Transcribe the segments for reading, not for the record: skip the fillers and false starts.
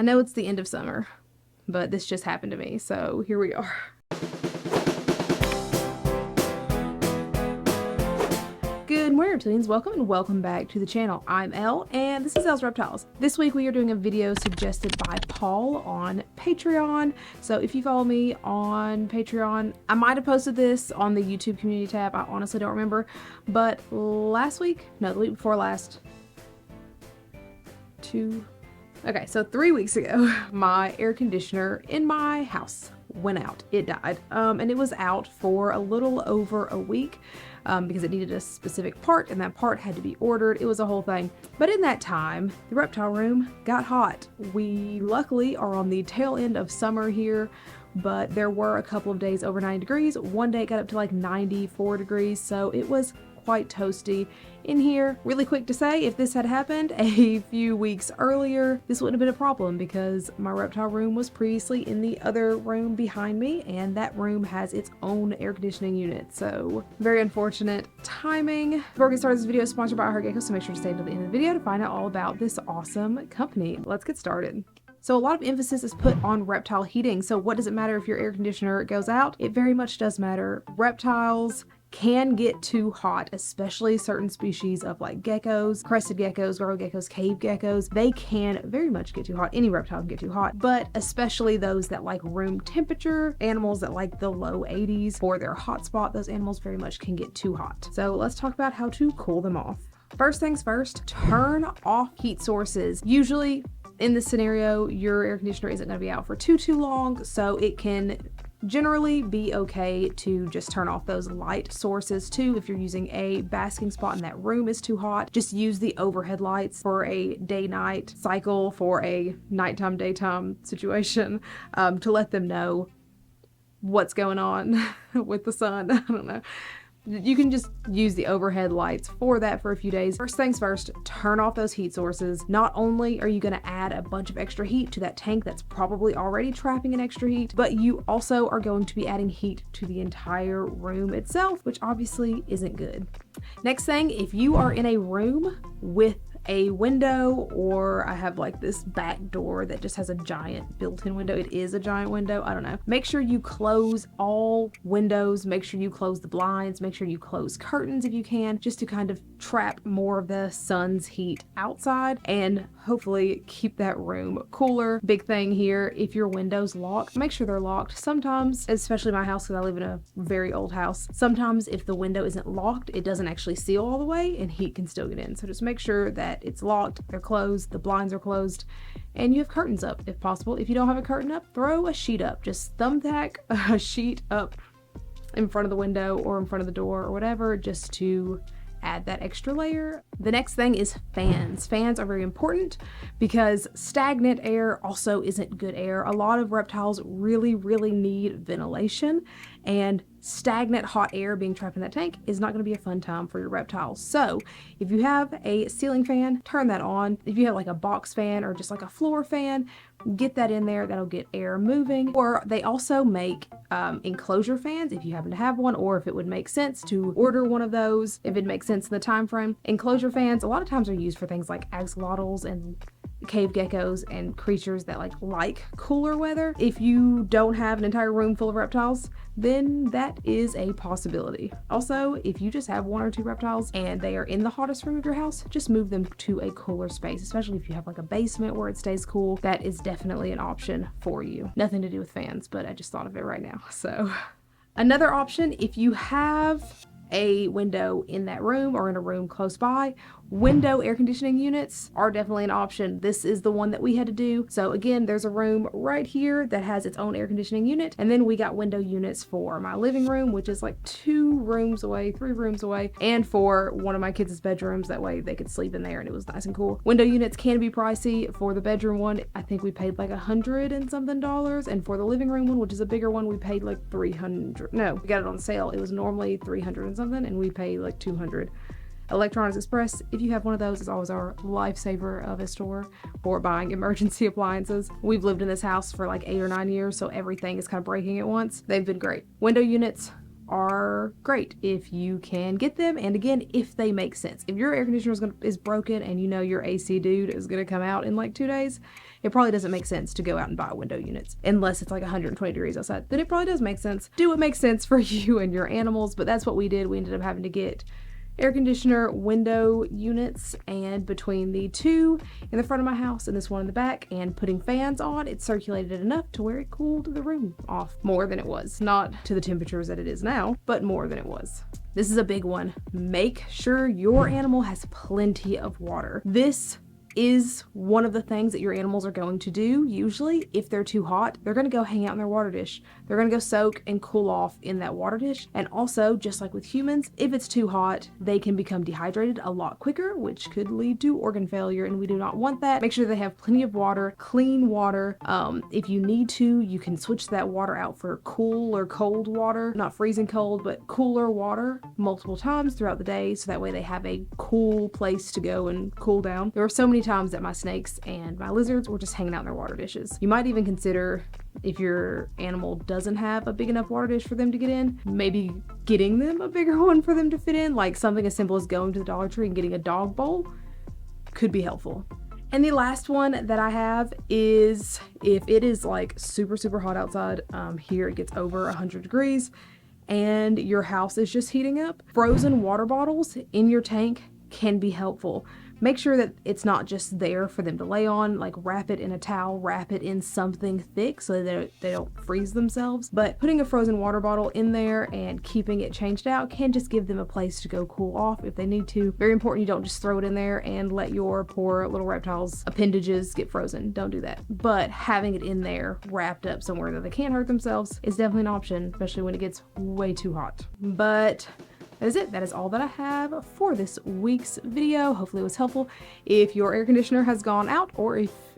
I know it's the end of summer, but this just happened to me, so here we are. Good morning, Reptilians. Welcome and welcome back to the channel. I'm Elle, and this is Elle's Reptiles. This week we are doing a video suggested by Paul on Patreon. So if you follow me on Patreon, I might have posted this on the YouTube community tab. I honestly don't remember. But last week, no, the week before last, okay, so 3 weeks ago, my air conditioner in my house went out. It died, and it was out for a little over a week because it needed a specific part, and that part had to be ordered. It was a whole thing. But in that time, the reptile room got hot. We luckily are on the tail end of summer here, but there were a couple of days over 90 degrees. One day it got up to like 94 degrees, so it was quite toasty in here. Really quick to say, if this had happened a few weeks earlier, this wouldn't have been a problem because my reptile room was previously in the other room behind me, and that room has its own air conditioning unit. So very unfortunate timing. Before we get started, this video is sponsored by Overheat, so make sure to stay until the end of the video to find out all about this awesome company. Let's get started. So a lot of emphasis is put on reptile heating. So what does it matter if your air conditioner goes out? It very much does matter. Reptiles can get too hot, especially certain species of like geckos, crested geckos, gargoyle geckos, cave geckos. They can very much get too hot. Any reptile can get too hot, but especially those that like room temperature, animals that like the low 80s for their hot spot, those animals very much can get too hot. So let's talk about how to cool them off. First things first, turn off heat sources. Usually in this scenario, your air conditioner isn't going to be out for too long, so it can generally be okay to just turn off those light sources too. If you're using a basking spot and that room is too hot, just use the overhead lights for a day-night cycle, for a nighttime daytime situation, to let them know what's going on with the sun. I don't know. You can just use the overhead lights for that for a few days. First things first, turn off those heat sources. Not only are you going to add a bunch of extra heat to that tank that's probably already trapping an extra heat, but you also are going to be adding heat to the entire room itself, which obviously isn't good. Next thing, if you are in a room with a window, or I have like this back door that just has a giant built-in window. It is a giant window. I don't know. Make sure you close all windows. Make sure you close the blinds. Make sure you close curtains if you can, just to kind of trap more of the sun's heat outside and hopefully keep that room cooler. Big thing here, if your windows lock, make sure they're locked. Sometimes, especially my house, because I live in a very old house, sometimes if the window isn't locked, it doesn't actually seal all the way and heat can still get in. So just make sure that it's locked, they're closed, the blinds are closed, and you have curtains up if possible. If you don't have a curtain up, throw a sheet up. Just thumbtack a sheet up in front of the window or in front of the door or whatever, just to add that extra layer. The next thing is fans. Fans are very important because stagnant air also isn't good air. A lot of reptiles really need ventilation, and stagnant hot air being trapped in that tank is not going to be a fun time for your reptiles. So if you have a ceiling fan, turn that on. If you have like a box fan or just like a floor fan, get that in there. That'll get air moving. Or they also make enclosure fans if you happen to have one, or if it would make sense to order one of those, if it makes sense in the time frame. Enclosure fans a lot of times are used for things like axolotls and cave geckos and creatures that like cooler weather. If you don't have an entire room full of reptiles, then that is a possibility. Also, if you just have one or two reptiles and they are in the hottest room of your house, just move them to a cooler space, especially if you have like a basement where it stays cool. That is definitely an option for you. Nothing to do with fans, but I just thought of it right now. So another option, if you have a window in that room or in a room close by, window air conditioning units are definitely an option. This is the one that we had to do. So again, there's a room right here that has its own air conditioning unit, and then we got window units for my living room, which is like 3 rooms away, and for one of my kids' bedrooms. That way they could sleep in there and it was nice and cool. Window units can be pricey. For the bedroom one, I think we paid like $100 and something, and for the living room one, which is a bigger one, we paid like $300. No, we got it on sale. It was normally $300 and something, and we paid like $200. Electronics Express, if you have one of those, is always our lifesaver of a store for buying emergency appliances. We've lived in this house for like 8 or 9 years, so everything is kind of breaking at once. They've been great. Window units are great if you can get them, and again, if they make sense. If your air conditioner is broken and you know your AC dude is going to come out in like 2 days, it probably doesn't make sense to go out and buy window units unless it's like 120 degrees outside. Then it probably does make sense. Do what makes sense for you and your animals, but that's what we did. We ended up having to get air conditioner window units, and between the 2 in the front of my house and this one in the back and putting fans on, it circulated enough to where it cooled the room off more than it was. Not to the temperatures that it is now, but more than it was. This is a big one. Make sure your animal has plenty of water. This is one of the things that your animals are going to do. Usually, if they're too hot, they're going to go hang out in their water dish. They're going to go soak and cool off in that water dish. And also, just like with humans, if it's too hot, they can become dehydrated a lot quicker, which could lead to organ failure, and we do not want that. Make sure they have plenty of water, clean water. If you need to, you can switch that water out for cool or cold water, not freezing cold, but cooler water multiple times throughout the day, so that way they have a cool place to go and cool down. There were so many times that my snakes and my lizards were just hanging out in their water dishes. You might even consider, if your animal doesn't have a big enough water dish for them to get in, maybe getting them a bigger one for them to fit in. Like something as simple as going to the Dollar Tree and getting a dog bowl could be helpful. And the last one that I have is, if it is like super, super hot outside, here it gets over 100 degrees and your house is just heating up, frozen water bottles in your tank can be helpful. Make sure that it's not just there for them to lay on, like wrap it in a towel, wrap it in something thick so that they don't freeze themselves. But putting a frozen water bottle in there and keeping it changed out can just give them a place to go cool off if they need to. Very important, you don't just throw it in there and let your poor little reptiles' appendages get frozen. Don't do that. But having it in there wrapped up somewhere that they can't hurt themselves is definitely an option, especially when it gets way too hot. But that is it. That is all that I have for this week's video. Hopefully it was helpful. If your air conditioner has gone out,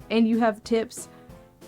and you have tips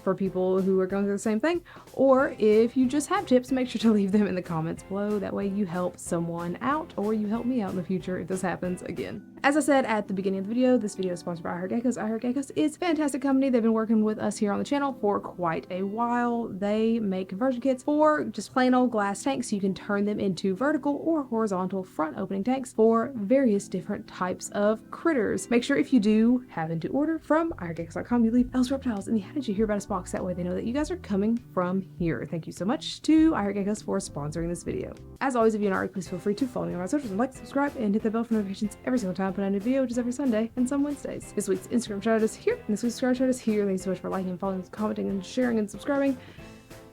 for people who are going through the same thing, or if you just have tips, make sure to leave them in the comments below. That way you help someone out, or you help me out in the future if this happens again. As I said at the beginning of the video, this video is sponsored by I Heart Geckos. I Heart Geckos is a fantastic company. They've been working with us here on the channel for quite a while. They make conversion kits for just plain old glass tanks, so you can turn them into vertical or horizontal front opening tanks for various different types of critters. Make sure if you do happen to order from iHeartGeckos.com, you leave Elle's Reptiles in the How Did You Hear About Us box. That way they know that you guys are coming from here. Thank you so much to I Heart Geckos for sponsoring this video. As always, if you're not already, please feel free to follow me on my socials and like, subscribe, and hit the bell for notifications every single time I put out a new video, which is every Sunday and some Wednesdays. This week's Instagram shout out is here, and this week's subscribe shout out is here. Thank you so much for liking, following, commenting, and sharing, and subscribing.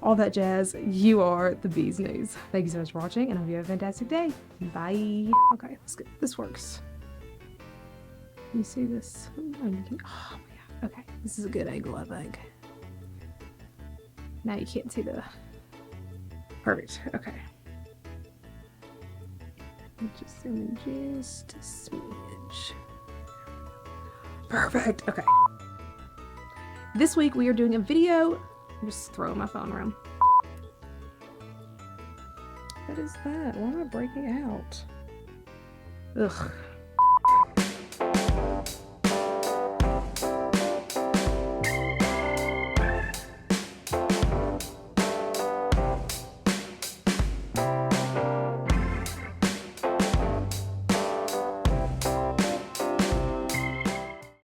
All that jazz. You are the bee's knees. Thank you so much for watching, and I hope you have a fantastic day. Bye. Okay, let's get this works. Can you see this? Oh my god. Okay, this is a good angle, I think. Now you can't see the... Perfect. Okay. Just zoom in just a smidge. Perfect. Okay. This week we are doing a video. I'm just throwing my phone around. What is that? Why am I breaking out? Ugh.